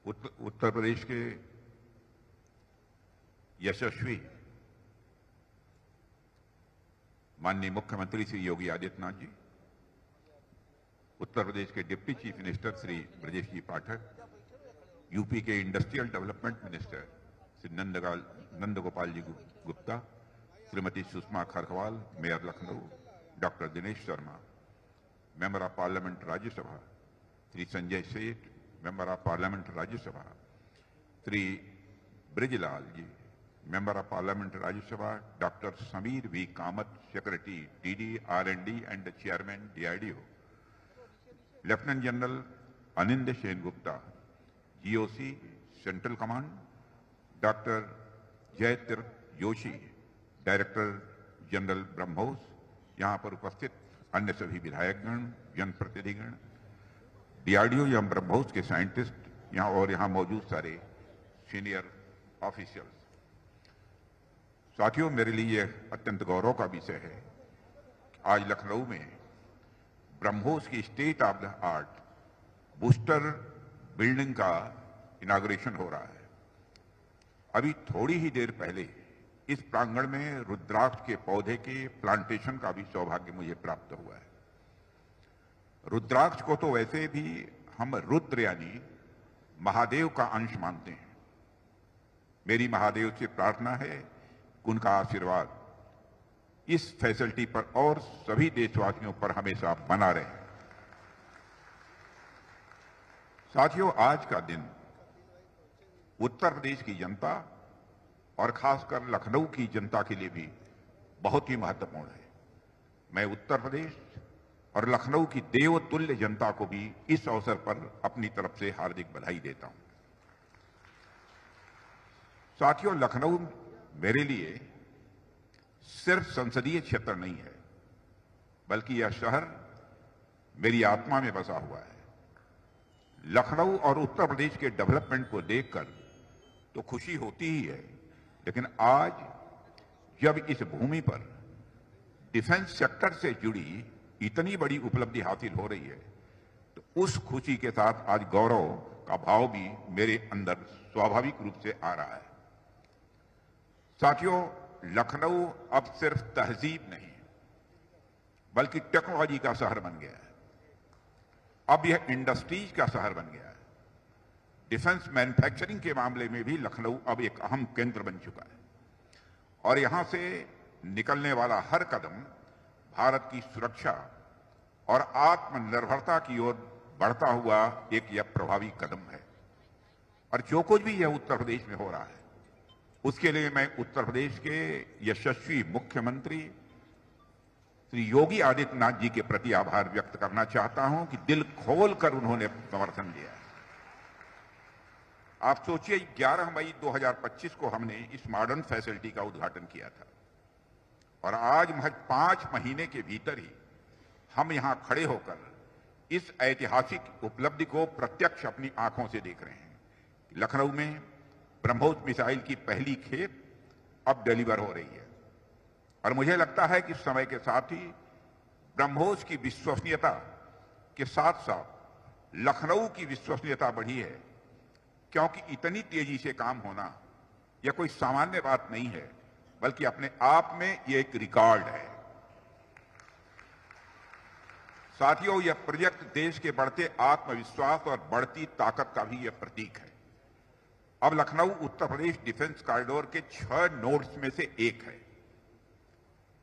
उत्तर प्रदेश के यशस्वी माननीय मुख्यमंत्री श्री योगी आदित्यनाथ जी, उत्तर प्रदेश के deputy chief minister Shri Brajesh ji Pathak, UP के industrial development minister Shri Nandgopal ji Gupta, Shrimati Sushma Kharkwal, mayor Lucknow doctor Dinesh Sharma, member of parliament Rajya Sabha Shri Sanjay Seth, member of parliament Rajya Sabha Shri Brijlal ji, member of parliament Rajya Sabha doctor Samir V Kamat, secretary DD R&D and chairman DRDO, lieutenant general Anind Sen Gupta, GOC central command, doctor Jayateerth Joshi, director general BrahMos, यहां पर उपस्थित अन्य सभी विधायकगण, जनप्रतिनिधिगण, DRDO या ब्रह्मोस के scientist यहां मौजूद सारे सीनियर ऑफिशियल्स। साथियों, मेरे लिए अत्यंत गौरव का विषय है आज लखनऊ में ब्रह्मोस की state of the art booster building का इनाग्रेशन हो रहा है। अभी थोड़ी ही देर पहले इस प्रांगण में रुद्राक्ष के पौधे के प्लांटेशन का भी सौभाग्य मुझे प्राप्त हुआ है। रुद्राक्ष को तो वैसे भी हम रुद्र यानी महादेव का अंश मानते हैं। मेरी महादेव से प्रार्थना है कि उनका आशीर्वाद इस फैसिलिटी पर और सभी देशवासियों पर हमेशा बना रहे। साथियों, आज का दिन उत्तर प्रदेश की जनता और खासकर लखनऊ की जनता के लिए भी बहुत ही महत्वपूर्ण है। मैं उत्तर प्रदेश और लखनऊ की देवतुल्य जनता को भी इस अवसर पर अपनी तरफ से हार्दिक बधाई देता हूं। साथियों, लखनऊ मेरे लिए सिर्फ संसदीय क्षेत्र नहीं है, बल्कि यह शहर मेरी आत्मा में बसा हुआ है। लखनऊ और उत्तर प्रदेश के डेवलपमेंट को देखकर तो खुशी होती ही है, लेकिन आज जब इस भूमि पर डिफेंस सेक्टर से जुड़ी इतनी बड़ी उपलब्धि हासिल हो रही है, तो उस खुशी के साथ आज गौरव का भाव भी मेरे अंदर स्वाभाविक रूप से आ रहा है। साथियों, लखनऊ अब सिर्फ तहजीब नहीं बल्कि टेक्नोलॉजी का शहर बन गया है। अब यह इंडस्ट्रीज का शहर बन गया है। डिफेंस मैन्युफैक्चरिंग के मामले में भी लखनऊ अब एक अहम केंद्र बन चुका है और यहां से निकलने वाला हर कदम भारत की सुरक्षा और आत्मनिर्भरता की ओर बढ़ता हुआ एक यह प्रभावी कदम है। और जो कुछ भी यह उत्तर प्रदेश में हो रहा है, उसके लिए मैं उत्तर प्रदेश के यशस्वी मुख्यमंत्री श्री योगी आदित्यनाथ जी के प्रति आभार व्यक्त करना चाहता हूं कि दिल खोलकर उन्होंने समर्थन दिया है। आप सोचिए, 11 मई 2025 को हमने इस मॉडर्न फैसिलिटी का उद्घाटन किया था और आज महज 5 महीने के भीतर ही हम यहां खड़े होकर इस ऐतिहासिक उपलब्धि को प्रत्यक्ष अपनी आंखों से देख रहे हैं। लखनऊ में ब्रह्मोस मिसाइल की पहली खेप अब डिलीवर हो रही है और मुझे लगता है कि समय के साथ ही ब्रह्मोस की विश्वसनीयता के साथ साथ लखनऊ की विश्वसनीयता बढ़ी है, क्योंकि इतनी तेजी से काम होना यह कोई सामान्य बात नहीं है, बल्कि अपने आप में यह एक रिकॉर्ड है। साथियों, यह प्रोजेक्ट देश के बढ़ते आत्मविश्वास और बढ़ती ताकत का भी यह प्रतीक है। अब लखनऊ उत्तर प्रदेश डिफेंस कॉरिडोर के 6 नोड्स में से एक है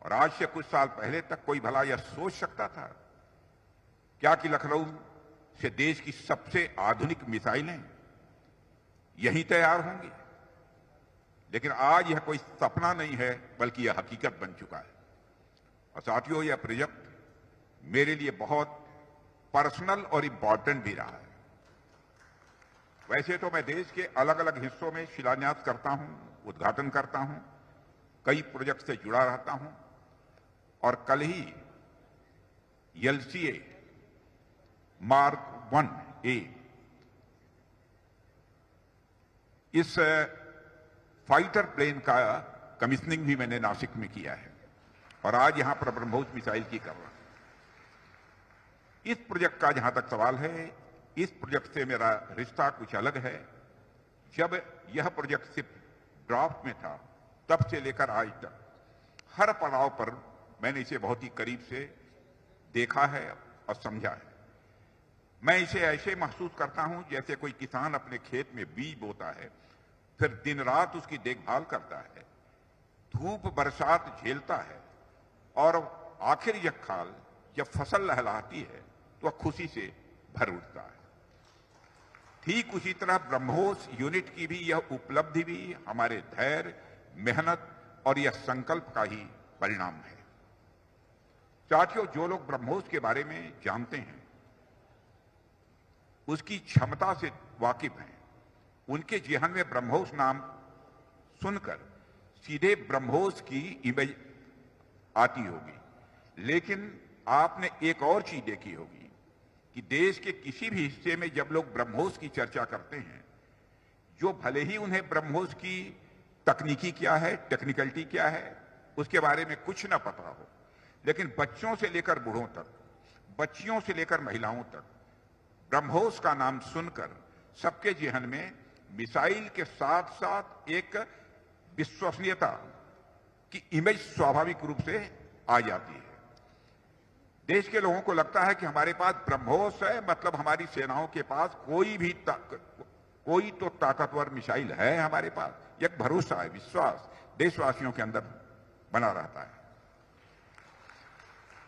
और आज से कुछ साल पहले तक कोई भला यह सोच सकता था क्या कि लखनऊ से देश की सबसे आधुनिक मिसाइलें यहीं तैयार होंगी? लेकिन आज यह कोई सपना नहीं है, बल्कि यह हकीकत बन चुका है। और साथियों, यह प्रोजेक्ट मेरे लिए बहुत पर्सनल और इंपॉर्टेंट भी रहा है। वैसे तो मैं देश के अलग अलग हिस्सों में शिलान्यास करता हूं, उद्घाटन करता हूं, कई प्रोजेक्ट से जुड़ा रहता हूं और कल ही LCA Mark 1A इस फाइटर प्लेन का कमीशनिंग भी मैंने नासिक में किया है और आज यहां पर ब्रह्मोस मिसाइल की कर रहा हूं। इस प्रोजेक्ट का जहां तक सवाल है, इस प्रोजेक्ट से मेरा रिश्ता कुछ अलग है। जब यह प्रोजेक्ट सिर्फ ड्राफ्ट में था, तब से लेकर आज तक हर पड़ाव पर मैंने इसे बहुत ही करीब से देखा है और समझा है। मैं इसे ऐसे महसूस करता हूं जैसे कोई किसान अपने खेत में बीज बोता है, फिर दिन रात उसकी देखभाल करता है, धूप बरसात झेलता है और आखिर यह खाल जब फसल लहलहाती है तो वह खुशी से भर उठता है। ठीक उसी तरह ब्रह्मोस यूनिट की भी यह उपलब्धि भी हमारे धैर्य, मेहनत और यह संकल्प का ही परिणाम है। साथियों, जो लोग ब्रह्मोस के बारे में जानते हैं, उसकी क्षमता से वाकिफ हैं, उनके जेहन में ब्रह्मोस नाम सुनकर सीधे ब्रह्मोस की इमेज आती होगी। लेकिन आपने एक और चीज देखी होगी कि देश के किसी भी हिस्से में जब लोग ब्रह्मोस की चर्चा करते हैं, जो भले ही उन्हें ब्रह्मोस की तकनीकी क्या है, टेक्निकलिटी क्या है, उसके बारे में कुछ ना पता हो, लेकिन बच्चों से लेकर बूढ़ों तक, बच्चियों से लेकर महिलाओं तक ब्रह्मोस का नाम सुनकर सबके जेहन में मिसाइल के साथ साथ एक विश्वसनीयता की इमेज स्वाभाविक रूप से आ जाती है। देश के लोगों को लगता है कि हमारे पास ब्रह्मोस है, मतलब हमारी सेनाओं के पास कोई तो ताकतवर मिसाइल है हमारे पास। एक भरोसा है, विश्वास देशवासियों के अंदर बना रहता है।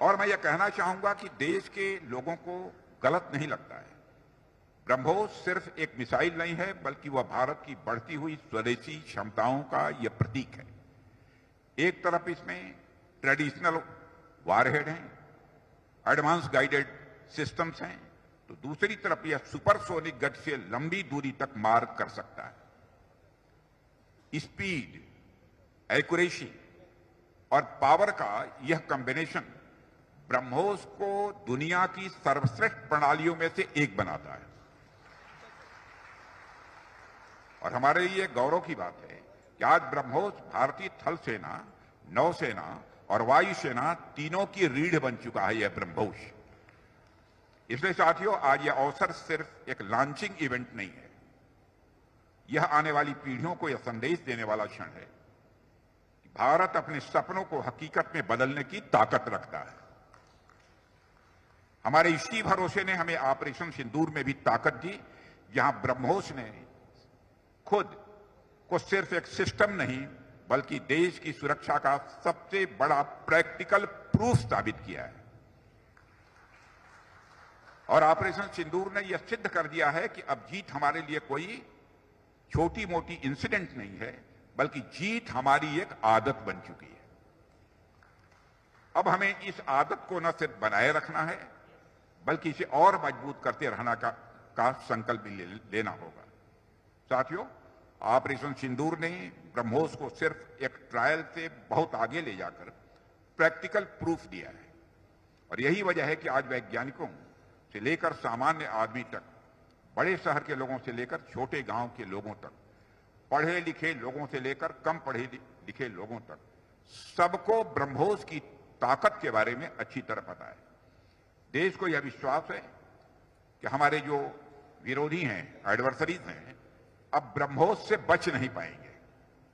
और मैं यह कहना चाहूंगा कि देश के लोगों को गलत नहीं लगता है। ब्रह्मोस सिर्फ एक मिसाइल नहीं है, बल्कि वह भारत की बढ़ती हुई स्वदेशी क्षमताओं का यह प्रतीक है। एक तरफ इसमें ट्रेडिशनल वारहेड हैं, एडवांस गाइडेड सिस्टम्स हैं, तो दूसरी तरफ यह सुपरसोनिक गति से लंबी दूरी तक मार कर सकता है। स्पीड, एक्यूरेसी और पावर का यह कॉम्बिनेशन ब्रह्मोस को दुनिया की सर्वश्रेष्ठ प्रणालियों में से एक बनाता है। और हमारे लिए गौरव की बात है कि आज ब्रह्मोस भारतीय थल सेना, नौसेना और वायुसेना तीनों की रीढ़ बन चुका है। यह ब्रह्मोस, इसलिए साथियों, आज यह अवसर सिर्फ एक लॉन्चिंग इवेंट नहीं है, यह आने वाली पीढ़ियों को यह संदेश देने वाला क्षण है कि भारत अपने सपनों को हकीकत में बदलने की ताकत रखता है। हमारे इसी भरोसे ने हमें ऑपरेशन सिंदूर में भी ताकत दी, जहां ब्रह्मोस ने खुद को सिर्फ एक सिस्टम नहीं, बल्कि देश की सुरक्षा का सबसे बड़ा प्रैक्टिकल प्रूफ साबित किया है। और ऑपरेशन सिंदूर ने यह सिद्ध कर दिया है कि अब जीत हमारे लिए कोई छोटी मोटी इंसिडेंट नहीं है, बल्कि जीत हमारी एक आदत बन चुकी है। अब हमें इस आदत को न सिर्फ बनाए रखना है, बल्कि इसे और मजबूत करते रहना का संकल्प लेना होगा। साथियों, ऑपरेशन सिंदूर ने ब्रह्मोस को सिर्फ एक ट्रायल से बहुत आगे ले जाकर प्रैक्टिकल प्रूफ दिया है। और यही वजह है कि आज वैज्ञानिकों से लेकर सामान्य आदमी तक, बड़े शहर के लोगों से लेकर छोटे गांव के लोगों तक, पढ़े लिखे लोगों से लेकर कम पढ़े लिखे लोगों तक, सबको ब्रह्मोस की ताकत के बारे में अच्छी तरह पता है। देश को यह विश्वास है कि हमारे जो विरोधी हैं, एडवर्सरीज हैं, अब ब्रह्मोस से बच नहीं पाएंगे।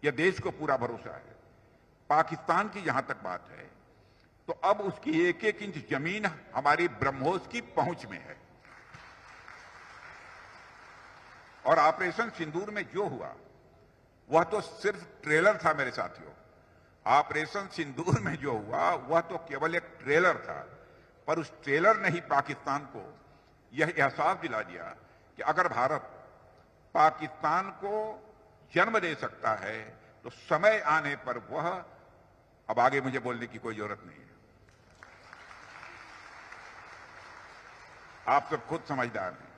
यह देश को पूरा भरोसा है। पाकिस्तान की जहां तक बात है, तो अब उसकी एक एक इंच जमीन हमारी ब्रह्मोस की पहुंच में है। और ऑपरेशन सिंदूर में जो हुआ वह तो सिर्फ ट्रेलर था मेरे साथियों। ऑपरेशन सिंदूर में जो हुआ वह तो केवल एक ट्रेलर था, पर उस ट्रेलर ने ही पाकिस्तान को यह एहसास दिला दिया कि अगर भारत पाकिस्तान को जन्म दे सकता है, तो समय आने पर वह, अब आगे मुझे बोलने की कोई जरूरत नहीं है, आप सब खुद समझदार हैं।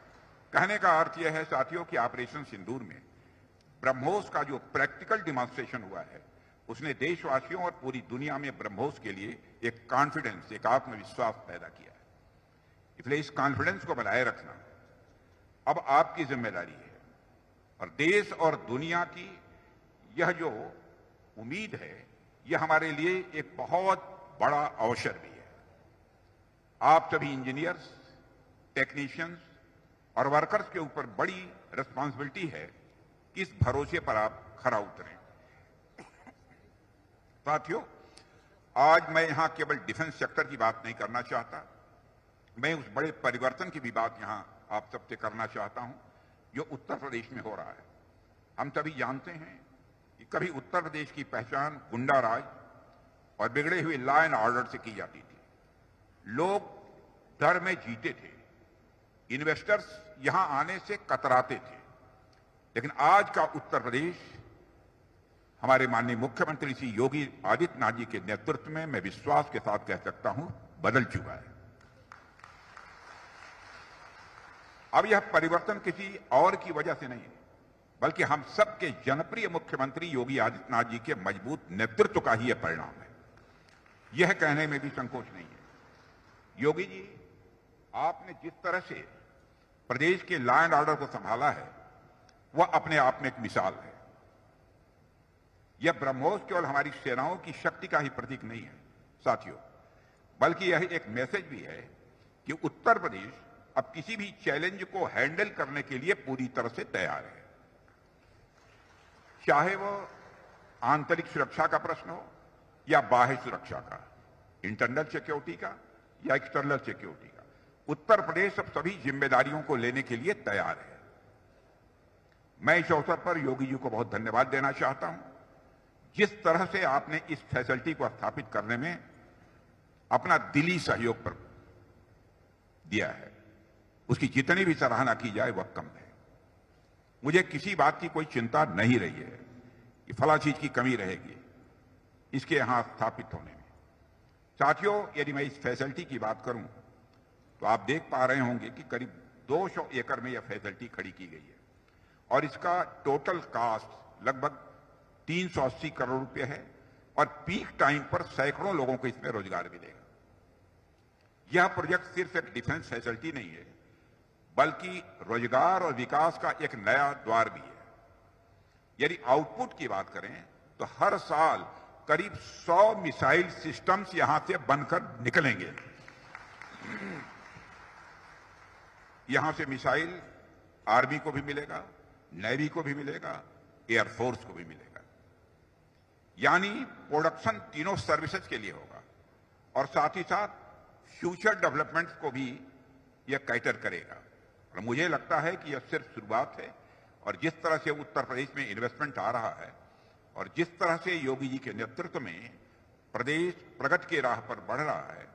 कहने का अर्थ यह है साथियों कि ऑपरेशन सिंदूर में ब्रह्मोस का जो प्रैक्टिकल डिमॉन्स्ट्रेशन हुआ है, उसने देशवासियों और पूरी दुनिया में ब्रह्मोस के लिए एक कॉन्फिडेंस, एक आत्मविश्वास पैदा किया है। इसलिए इस कॉन्फिडेंस को बनाए रखना अब आपकी जिम्मेदारी है। और देश और दुनिया की यह जो उम्मीद है, यह हमारे लिए एक बहुत बड़ा अवसर भी है। आप सभी इंजीनियर्स, टेक्नीशियंस, और वर्कर्स के ऊपर बड़ी रिस्पॉन्सिबिलिटी है कि इस भरोसे पर आप खरा उतरें। साथियों, आज मैं यहां केवल डिफेंस सेक्टर की बात नहीं करना चाहता, मैं उस बड़े परिवर्तन की भी बात यहां आप सबसे करना चाहता हूं जो उत्तर प्रदेश में हो रहा है। हम सभी जानते हैं कि कभी उत्तर प्रदेश की पहचान गुंडा राज और बिगड़े हुए लॉ एंड ऑर्डर से की जाती थी। लोग डर में जीते थे, इन्वेस्टर्स यहां आने से कतराते थे। लेकिन आज का उत्तर प्रदेश हमारे माननीय मुख्यमंत्री श्री योगी आदित्यनाथ जी के नेतृत्व में मैं विश्वास के साथ कह सकता हूं बदल चुका है। अब यह परिवर्तन किसी और की वजह से नहीं है, बल्कि हम सबके जनप्रिय मुख्यमंत्री योगी आदित्यनाथ जी के मजबूत नेतृत्व का ही यह परिणाम है। यह कहने में भी संकोच नहीं है। योगी जी, आपने जिस तरह से प्रदेश के लॉ एंड ऑर्डर को संभाला है वह अपने आप में एक मिसाल है। यह ब्रह्मोस केवल हमारी सेनाओं की शक्ति का ही प्रतीक नहीं है साथियों, बल्कि यह एक मैसेज भी है कि उत्तर प्रदेश अब किसी भी चैलेंज को हैंडल करने के लिए पूरी तरह से तैयार है। चाहे वो आंतरिक सुरक्षा का प्रश्न हो या बाह्य सुरक्षा का, इंटरनल सिक्योरिटी का या एक्सटर्नल सिक्योरिटी का, उत्तर प्रदेश अब सभी जिम्मेदारियों को लेने के लिए तैयार है। मैं इस अवसर पर योगी जी को बहुत धन्यवाद देना चाहता हूं। जिस तरह से आपने इस फैसिलिटी को स्थापित करने में अपना दिली सहयोग पर दिया है, उसकी जितनी भी सराहना की जाए वह कम है। मुझे किसी बात की कोई चिंता नहीं रही है कि फला चीज की कमी रहेगी इसके यहां स्थापित होने में। साथियों, यदि मैं इस फैसिलिटी की बात करूं तो आप देख पा रहे होंगे कि करीब 200 एकड़ में यह फैसिलिटी खड़ी की गई है और इसका टोटल कॉस्ट लगभग 380 करोड़ रुपए है और पीक टाइम पर सैकड़ों लोगों को इसमें रोजगार मिलेगा। यह प्रोजेक्ट सिर्फ एक डिफेंस फैसिलिटी नहीं है, बल्कि रोजगार और विकास का एक नया द्वार भी है। यदि आउटपुट की बात करें तो हर साल करीब 100 मिसाइल सिस्टम्स यहां से बनकर निकलेंगे। यहां से मिसाइल आर्मी को भी मिलेगा, नेवी को भी मिलेगा, एयरफोर्स को भी मिलेगा। यानी प्रोडक्शन तीनों सर्विसेज के लिए होगा और साथ ही साथ फ्यूचर डेवलपमेंट्स को भी यह कैटर करेगा। और मुझे लगता है कि यह सिर्फ शुरुआत है और जिस तरह से उत्तर प्रदेश में इन्वेस्टमेंट आ रहा है और जिस तरह से योगी जी के नेतृत्व में प्रदेश प्रगति के राह पर बढ़ रहा है,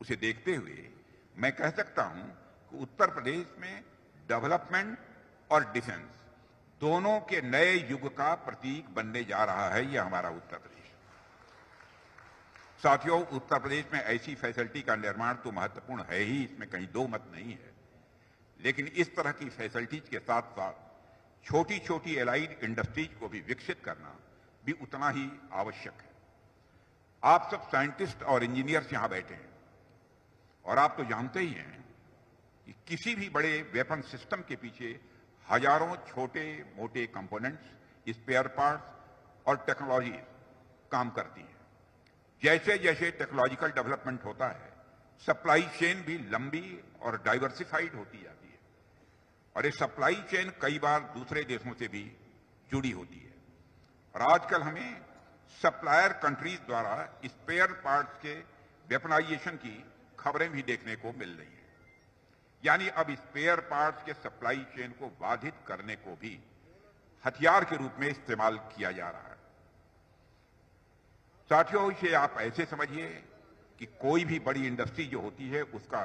उसे देखते हुए मैं कह सकता हूं कि उत्तर प्रदेश में डेवलपमेंट और डिफेंस दोनों के नए युग का प्रतीक बनने जा रहा है यह हमारा उत्तर प्रदेश। साथियों, उत्तर प्रदेश में ऐसी फैसिलिटी का निर्माण तो महत्वपूर्ण है ही, इसमें कहीं दो मत नहीं है, लेकिन इस तरह की फैसिलिटीज के साथ साथ छोटी छोटी एलाइड इंडस्ट्रीज को भी विकसित करना भी उतना ही आवश्यक है। आप सब साइंटिस्ट और इंजीनियर्स यहां बैठे हैं और आप तो जानते ही हैं कि किसी भी बड़े वेपन सिस्टम के पीछे हजारों छोटे मोटे कंपोनेंट्स, स्पेयर पार्ट्स और टेक्नोलॉजी काम करती हैं। जैसे जैसे टेक्नोलॉजिकल डेवलपमेंट होता है, सप्लाई चेन भी लंबी और डाइवर्सिफाइड होती जाती है और ये सप्लाई चेन कई बार दूसरे देशों से भी जुड़ी होती है। और आजकल हमें सप्लायर कंट्रीज द्वारा स्पेयर पार्ट्स के वेपनाइजेशन की खबरें भी देखने को मिल रही हैं। यानी अब स्पेयर पार्ट्स के सप्लाई चेन को बाधित करने को भी हथियार के रूप में इस्तेमाल किया जा रहा है। साथियों, इसे आप ऐसे समझिए कि कोई भी बड़ी इंडस्ट्री जो होती है उसका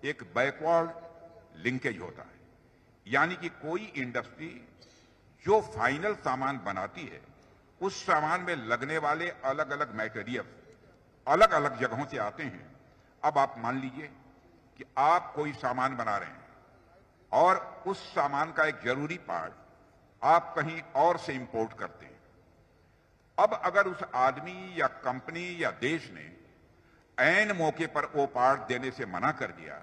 एक बैकवर्ड लिंकेज होता है। यानी कि कोई इंडस्ट्री जो फाइनल सामान बनाती है उस सामान में लगने वाले अलग अलग मटेरियल अलग अलग जगहों से आते हैं। अब आप मान लीजिए कि आप कोई सामान बना रहे हैं और उस सामान का एक जरूरी पार्ट आप कहीं और से इंपोर्ट करते हैं। अब अगर उस आदमी या कंपनी या देश ने ऐन मौके पर वो पार्ट देने से मना कर दिया,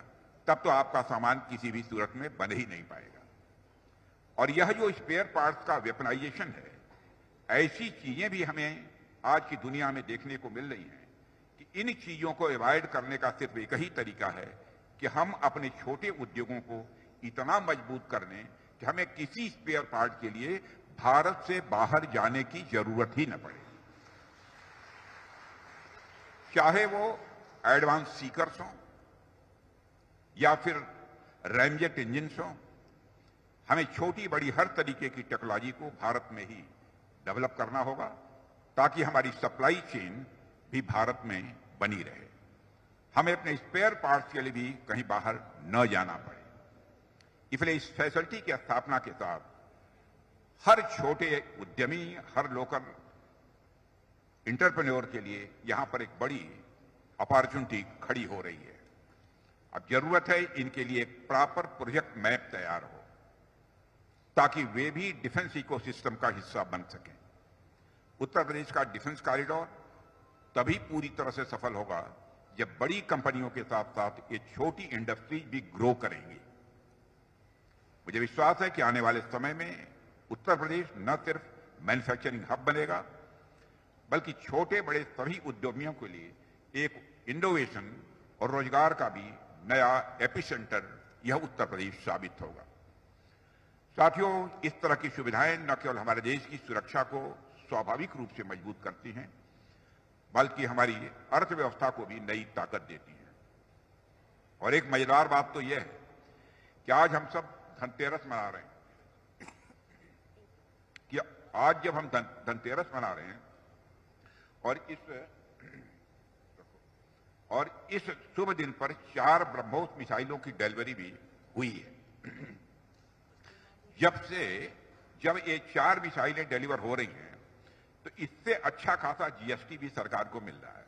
तब तो आपका सामान किसी भी सूरत में बन ही नहीं पाएगा। और यह जो स्पेयर पार्ट्स का वेपनाइजेशन है, ऐसी चीजें भी हमें आज की दुनिया में देखने को मिल रही हैं कि इन चीजों को अवॉइड करने का सिर्फ एक ही तरीका है कि हम अपने छोटे उद्योगों को इतना मजबूत कर दें कि हमें किसी स्पेयर पार्ट के लिए भारत से बाहर जाने की जरूरत ही न पड़े, चाहे वो एडवांस सीकर्स हों या फिर रैमजेट इंजन हों। हमें छोटी बड़ी हर तरीके की टेक्नोलॉजी को भारत में ही डेवलप करना होगा ताकि हमारी सप्लाई चेन भी भारत में बनी रहे। हमें अपने स्पेयर पार्ट्स के लिए भी कहीं बाहर न जाना पड़े। इसलिए इस फैसिलिटी की स्थापना के साथ हर छोटे उद्यमी, हर लोकल इंटरप्रेन्योर के लिए यहां पर एक बड़ी अपॉर्चुनिटी खड़ी हो रही है। अब जरूरत है इनके लिए एक प्रॉपर प्रोजेक्ट मैप तैयार हो ताकि वे भी डिफेंस इकोसिस्टम का हिस्सा बन सकें। उत्तर प्रदेश का डिफेंस कॉरिडोर तभी पूरी तरह से सफल होगा जब बड़ी कंपनियों के साथ साथ ये छोटी इंडस्ट्रीज भी ग्रो करेंगी। मुझे विश्वास है कि आने वाले समय में उत्तर प्रदेश न सिर्फ मैन्युफैक्चरिंग हब बनेगा बल्कि छोटे बड़े सभी उद्यमियों के लिए एक इनोवेशन और रोजगार का भी नया एपिसेंटर यह उत्तर प्रदेश साबित होगा। साथियों, इस तरह की सुविधाएं न केवल हमारे देश की सुरक्षा को स्वाभाविक रूप से मजबूत करती हैं बल्कि हमारी अर्थव्यवस्था को भी नई ताकत देती हैं। और एक मजेदार बात तो यह है कि आज हम सब धनतेरस मना रहे हैं कि आज जब हम धनतेरस मना रहे हैं और इस शुभ दिन पर 4 ब्रह्मोस मिसाइलों की डिलीवरी भी हुई है। जब ये 4 मिसाइलें डिलीवर हो रही हैं तो इससे अच्छा खासा जीएसटी भी सरकार को मिल रहा है।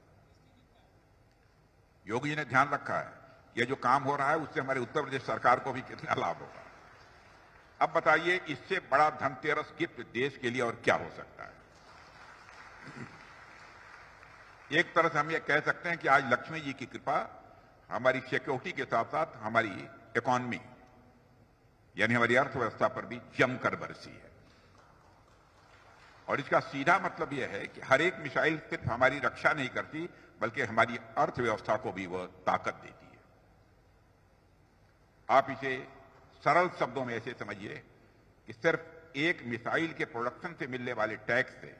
योगी जी ने ध्यान रखा है यह जो काम हो रहा है उससे हमारे उत्तर प्रदेश सरकार को भी कितना लाभ होगा। अब बताइए इससे बड़ा धनतेरस गिफ्ट देश के लिए और क्या हो सकता है। एक तरह से हम ये कह सकते हैं कि आज लक्ष्मी जी की कृपा हमारी सिक्योरिटी के साथ साथ हमारी इकोनॉमी यानी हमारी अर्थव्यवस्था पर भी जमकर बरसी है। और इसका सीधा मतलब यह है कि हर एक मिसाइल सिर्फ हमारी रक्षा नहीं करती बल्कि हमारी अर्थव्यवस्था को भी वह ताकत देती है। आप इसे सरल शब्दों में ऐसे समझिए कि सिर्फ एक मिसाइल के प्रोडक्शन से मिलने वाले टैक्स से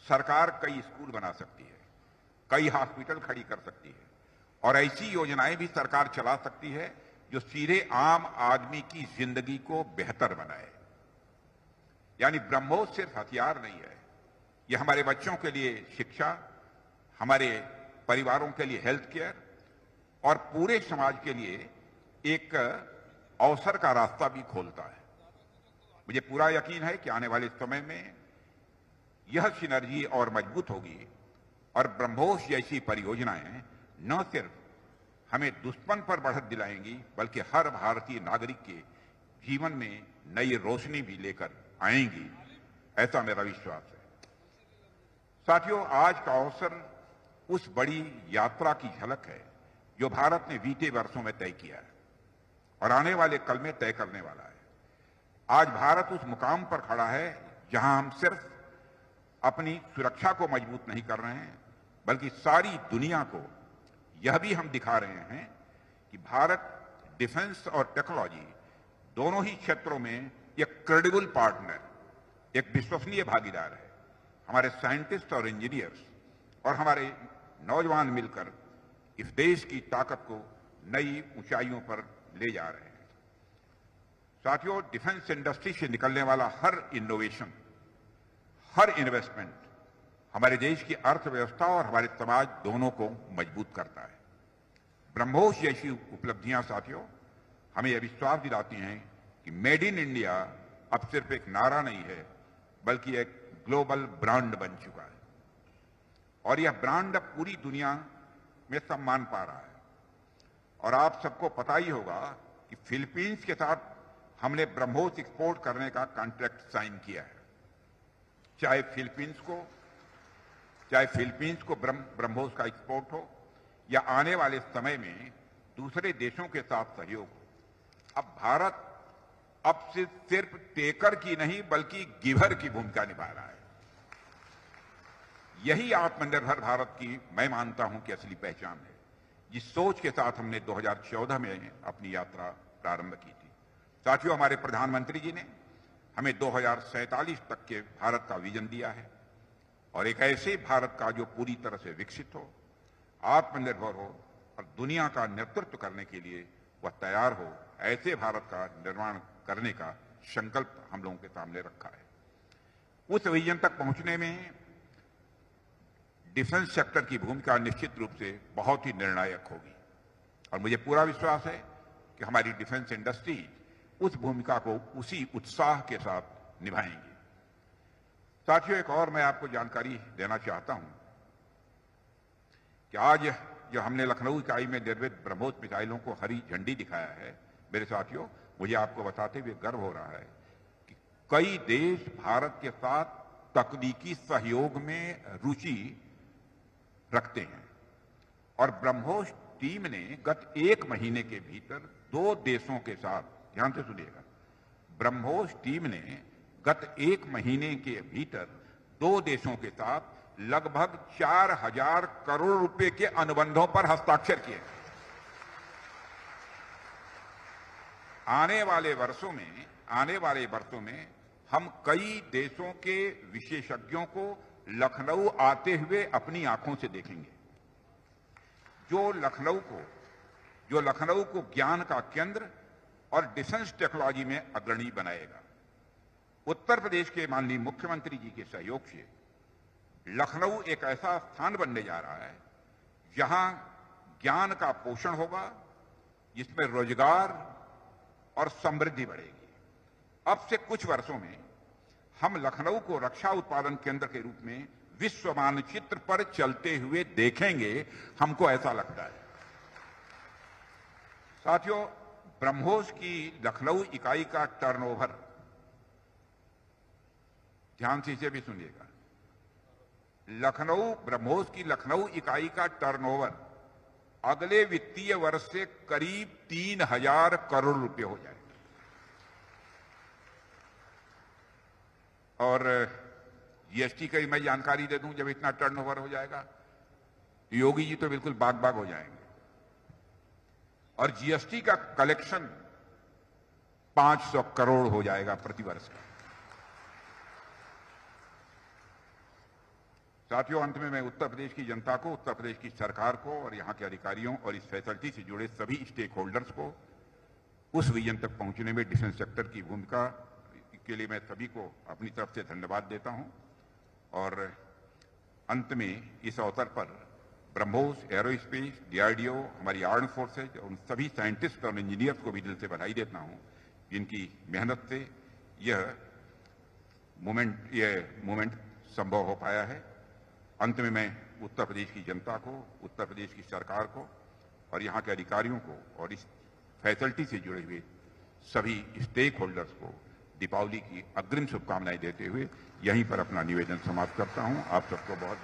सरकार कई स्कूल बना सकती है, कई हॉस्पिटल खड़ी कर सकती है और ऐसी योजनाएं भी सरकार चला सकती है जो सीधे आम आदमी की जिंदगी को बेहतर बनाए। यानी ब्रह्मोस सिर्फ हथियार नहीं है, यह हमारे बच्चों के लिए शिक्षा, हमारे परिवारों के लिए हेल्थ केयर और पूरे समाज के लिए एक अवसर का रास्ता भी खोलता है। मुझे पूरा यकीन है कि आने वाले समय में यह सिनर्जी और मजबूत होगी और ब्रह्मोस जैसी परियोजनाएं न सिर्फ हमें दुश्मन पर बढ़त दिलाएंगी बल्कि हर भारतीय नागरिक के जीवन में नई रोशनी भी लेकर आएंगी, ऐसा मेरा विश्वास है। साथियों, आज का अवसर उस बड़ी यात्रा की झलक है जो भारत ने बीते वर्षों में तय किया है और आने वाले कल में तय करने वाला है। आज भारत उस मुकाम पर खड़ा है जहां हम सिर्फ अपनी सुरक्षा को मजबूत नहीं कर रहे हैं बल्कि सारी दुनिया को यह भी हम दिखा रहे हैं कि भारत डिफेंस और टेक्नोलॉजी दोनों ही क्षेत्रों में एक क्रेडिबल पार्टनर, एक विश्वसनीय भागीदार है। हमारे साइंटिस्ट और इंजीनियर्स और हमारे नौजवान मिलकर इस देश की ताकत को नई ऊंचाइयों पर ले जा रहे हैं। साथियों, डिफेंस इंडस्ट्री से निकलने वाला हर इनोवेशन, हर इन्वेस्टमेंट हमारे देश की अर्थव्यवस्था और हमारे समाज दोनों को मजबूत करता है। ब्रह्मोस जैसी उपलब्धियां साथियों हमें यह विश्वास दिलाती हैं कि मेड इन इंडिया अब सिर्फ एक नारा नहीं है बल्कि एक ग्लोबल ब्रांड बन चुका है और यह ब्रांड अब पूरी दुनिया में सम्मान पा रहा है। और आप सबको पता ही होगा कि फिलीपींस के साथ हमने ब्रह्मोस एक्सपोर्ट करने का कॉन्ट्रैक्ट साइन किया है। चाहे फिलीपींस को ब्रह्मोस का एक्सपोर्ट हो या आने वाले समय में दूसरे देशों के साथ सहयोग हो। अब भारत अब से सिर्फ टेकर की नहीं बल्कि गिवर की भूमिका निभा रहा है। यही आत्मनिर्भर भारत की मैं मानता हूं कि असली पहचान है, जिस सोच के साथ हमने 2014 में अपनी यात्रा प्रारंभ की थी। साथियों, हमारे प्रधानमंत्री जी ने हमें 2047 तक के भारत का विजन दिया है और एक ऐसे भारत का जो पूरी तरह से विकसित हो, आत्मनिर्भर हो और दुनिया का नेतृत्व करने के लिए वह तैयार हो, ऐसे भारत का निर्माण करने का संकल्प हम लोगों के सामने रखा है। उस विजन तक पहुंचने में डिफेंस सेक्टर की भूमिका निश्चित रूप से बहुत ही निर्णायक होगी और मुझे पूरा विश्वास है कि हमारी डिफेंस इंडस्ट्री उस भूमिका को उसी उत्साह के साथ निभाएंगी। साथियों, एक और मैं आपको जानकारी देना चाहता हूं कि आज जो हमने लखनऊ इकाई में निर्मित ब्रह्मोस मिसाइलों को हरी झंडी दिखाया है, मेरे साथियों, मुझे आपको बताते हुए गर्व हो रहा है कि कई देश भारत के साथ तकनीकी सहयोग में रुचि रखते हैं और ब्रह्मोस टीम ने गत 1 महीने के भीतर 2 देशों के साथ, ध्यान से सुनिएगा, ब्रह्मोस टीम ने गत 1 महीने के भीतर 2 देशों के साथ लगभग 4000 करोड़ रुपए के अनुबंधों पर हस्ताक्षर किए। आने वाले वर्षों में हम कई देशों के विशेषज्ञों को लखनऊ आते हुए अपनी आंखों से देखेंगे, जो लखनऊ को ज्ञान का केंद्र और डिफेंस टेक्नोलॉजी में अग्रणी बनाएगा। उत्तर प्रदेश के माननीय मुख्यमंत्री जी के सहयोग से लखनऊ एक ऐसा स्थान बनने जा रहा है जहां ज्ञान का पोषण होगा, जिसमें रोजगार और समृद्धि बढ़ेगी। अब से कुछ वर्षों में हम लखनऊ को रक्षा उत्पादन केंद्र के रूप में विश्व मानचित्र पर चलते हुए देखेंगे, हमको ऐसा लगता है। साथियों, ब्रह्मोस की लखनऊ इकाई का टर्नओवर, ध्यान से इसे भी सुनिएगा, ब्रह्मोस की लखनऊ इकाई का टर्नओवर अगले वित्तीय वर्ष से करीब 3000 करोड़ रुपए हो जाएगा। और जीएसटी की मैं जानकारी दे दूं, जब इतना टर्नओवर हो जाएगा योगी जी तो बिल्कुल बाग बाग हो जाएंगे। और जीएसटी का कलेक्शन 500 करोड़ हो जाएगा प्रतिवर्ष का। साथियों, अंत में मैं उत्तर प्रदेश की जनता को, उत्तर प्रदेश की सरकार को और यहां के अधिकारियों और इस फैसिलिटी से जुड़े सभी स्टेक होल्डर्स को उस विजन तक पहुंचने में डिफेंस सेक्टर की भूमिका के लिए मैं सभी को अपनी तरफ से धन्यवाद देता हूं। और अंत में इस अवसर पर ब्रह्मोस, एरोस्पेस, डीआरडीओ, हमारी आर्म फोर्सेज और उन सभी साइंटिस्ट और इंजीनियर्स को भी दिल से बधाई देता हूं, जिनकी मेहनत से यह मूवमेंट संभव हो पाया है। अंत में मैं उत्तर प्रदेश की जनता को, उत्तर प्रदेश की सरकार को और यहाँ के अधिकारियों को और इस फैसिलिटी से जुड़े हुए सभी स्टेक होल्डर्स को दीपावली की अग्रिम शुभकामनाएं देते हुए यहीं पर अपना निवेदन समाप्त करता हूं। आप सबको बहुत